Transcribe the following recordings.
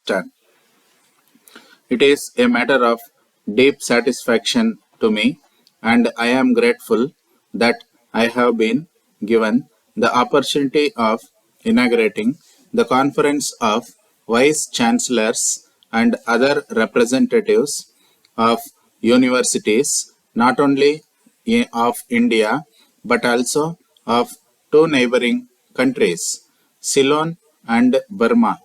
Dictatn. It is a matter of deep satisfaction to me, and I am grateful that I have been given the opportunity of inaugurating the Conference of Vice Chancellors and other representatives of universities, not only of India but also of two neighboring countries, Ceylon and Burma.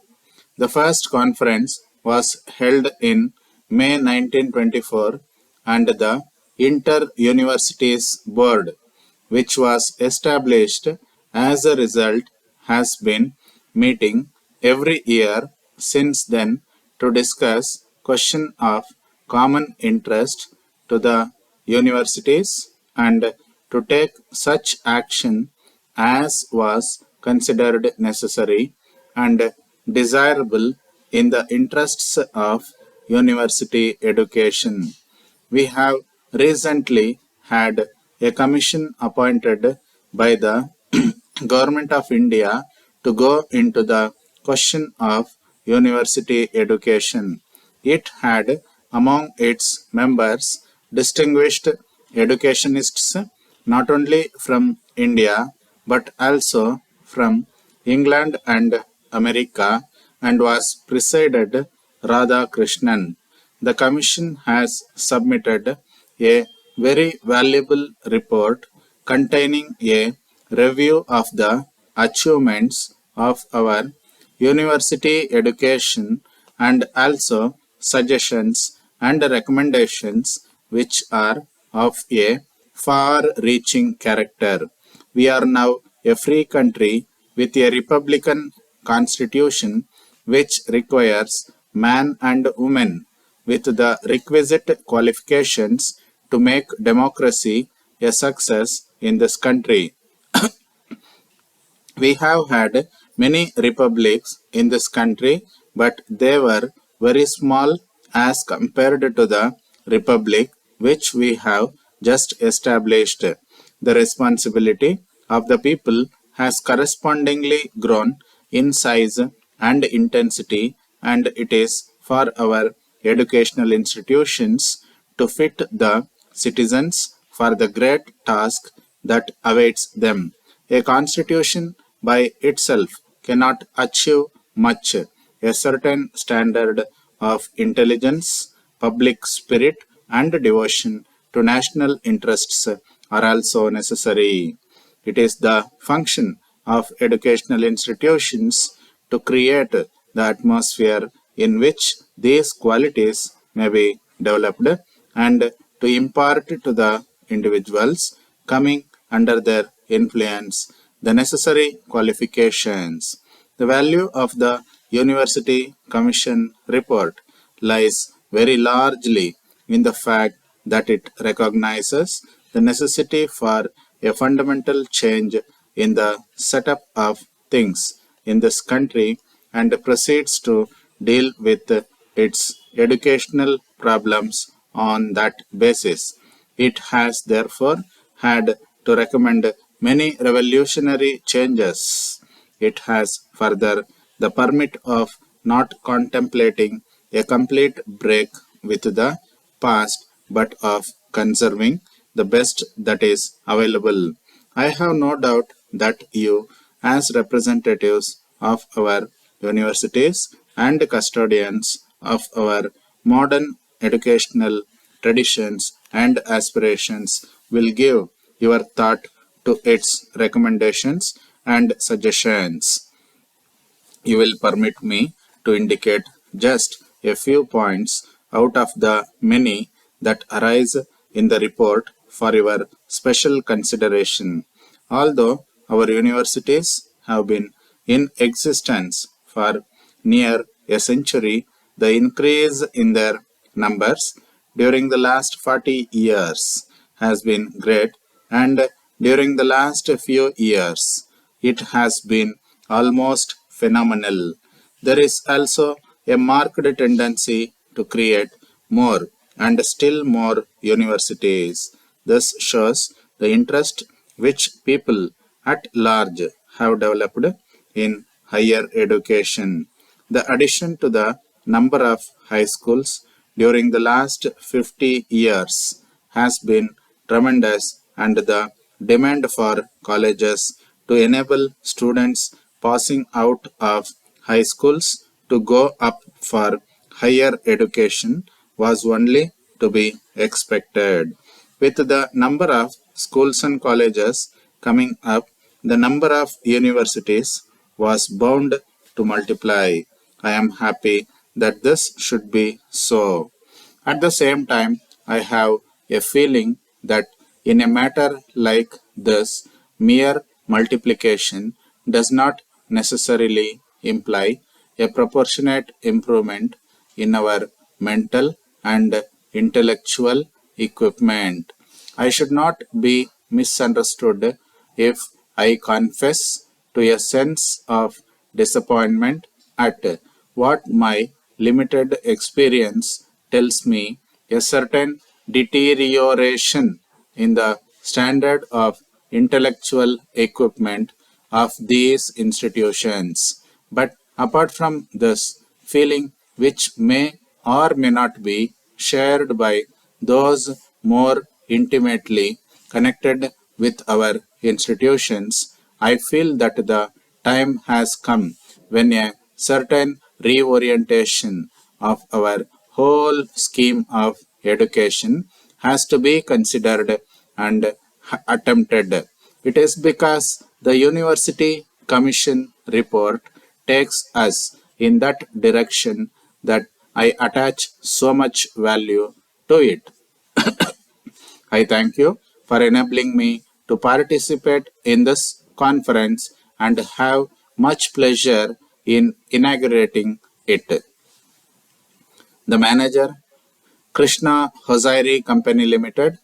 The first conference was held in May 1924, and the Inter-Universities Board, which was established as a result, has been meeting every year since then to discuss question of common interest to the universities and to take such action as was considered necessary and desirable in the interests of university education. We have recently had a commission appointed by the Government of India to go into the question of university education. It had among its members distinguished educationists not only from India but also from England and America, and was presided Radha Krishnan. The Commission has submitted a very valuable report containing a review of the achievements of our university education and also suggestions and recommendations which are of a far reaching character. We are now a free country with a republican constitution which requires man and woman with the requisite qualifications to make democracy a success in this country. We have had many republics in this country, but they were very small as compared to the republic which we have just established. The responsibility of the people has correspondingly grown in size and intensity, and it is for our educational institutions to fit the citizens for the great task that awaits them. A constitution by itself cannot achieve much. A certain standard of intelligence, public spirit, and devotion to national interests are also necessary. It is the function of educational institutions to create the atmosphere in which these qualities may be developed and to impart to the individuals coming under their influence the necessary qualifications. The value of the University Commission report lies very largely in the fact that it recognizes the necessity for a fundamental change in the setup of things in this country and proceeds to deal with its educational problems on that basis. It has therefore had to recommend many revolutionary changes. It has further the permit of not contemplating a complete break with the past but of conserving the best that is available. I have no doubt that you, as representatives of our universities and custodians of our modern educational traditions and aspirations, will give your thought to its recommendations and suggestions. You will permit me to indicate just a few points out of the many that arise in the report for your special consideration. Although our universities have been in existence for near a century, the increase in their numbers during the last 40 years has been great, and during the last few years it has been almost phenomenal. There is also a marked tendency to create more and still more universities. This shows the interest which people at large have developed in higher education. The addition to the number of high schools during the last 50 years has been tremendous, and the demand for colleges to enable students passing out of high schools to go up for higher education was only to be expected. With the number of schools and colleges coming up, the number of universities was bound to multiply. I am happy that this should be so. At the same time, I have a feeling that in a matter like this, mere multiplication does not necessarily imply a proportionate improvement in our mental and intellectual equipment. I should not be misunderstood if I confess to a sense of disappointment at what my limited experience tells me a certain deterioration in the standard of intellectual equipment of these institutions. But apart from this feeling, which may or may not be shared by those more intimately connected with our institutions, I feel that the time has come when a certain reorientation of our whole scheme of education has to be considered and attempted. It is because the University Commission report takes us in that direction that I attach so much value to it. I thank you for enabling me to participate in this conference and have much pleasure in inaugurating it. The manager, Krishna Hosairi Company Limited,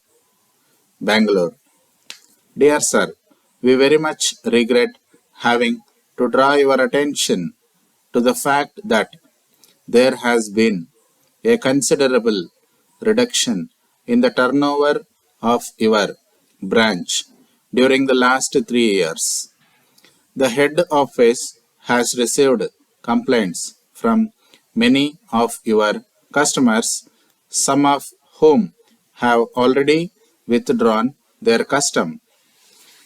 Bangalore. Dear sir, we very much regret having to draw your attention to the fact that there has been a considerable reduction in the turnover of your branch during the last 3 years. The head office has received complaints from many of your customers, some of whom have already withdrawn their custom.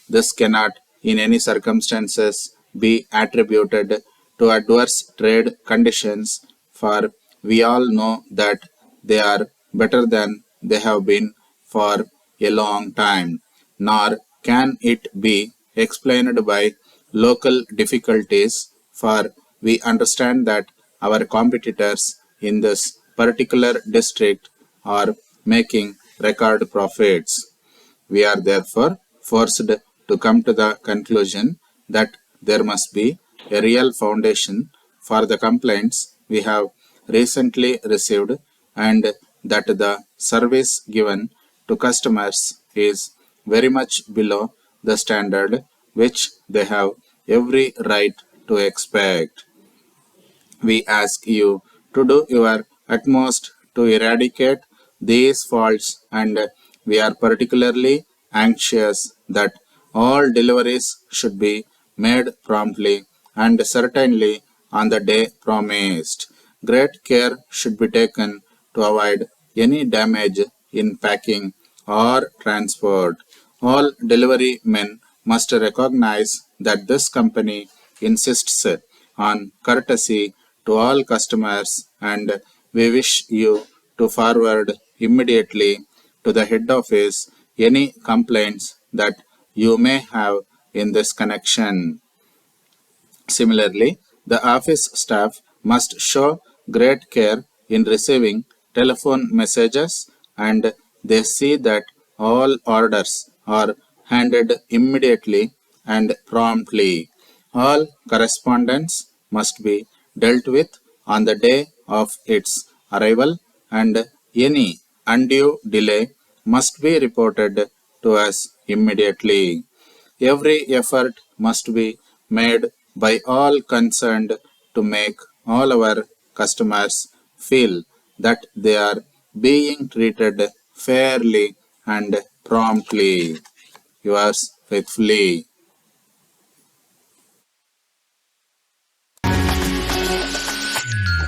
This cannot, in any circumstances, be attributed to adverse trade conditions, for we all know that they are better than they have been for a long time, nor can it be explained by local difficulties, for we understand that our competitors in this particular district are making record profits. We are therefore forced to come to the conclusion that there must be a real foundation for the complaints we have recently received, and that the service given to customers is very much below the standard which they have every right to expect. We ask you to do your utmost to eradicate these faults, and we are particularly anxious that all deliveries should be made promptly and certainly on the day promised. Great care should be taken to avoid any damage in packing or transport. All delivery men must recognize that this company insists on courtesy to all customers, and we wish you to forward immediately to the head office any complaints that you may have in this connection. Similarly, the office staff must show great care in receiving telephone messages, and they see that all orders are handed immediately and promptly. All correspondence must be dealt with on the day of its arrival, and any undue delay must be reported to us immediately. Every effort must be made by all concerned to make all our customers feel that they are being treated fairly and promptly. Yours faithfully,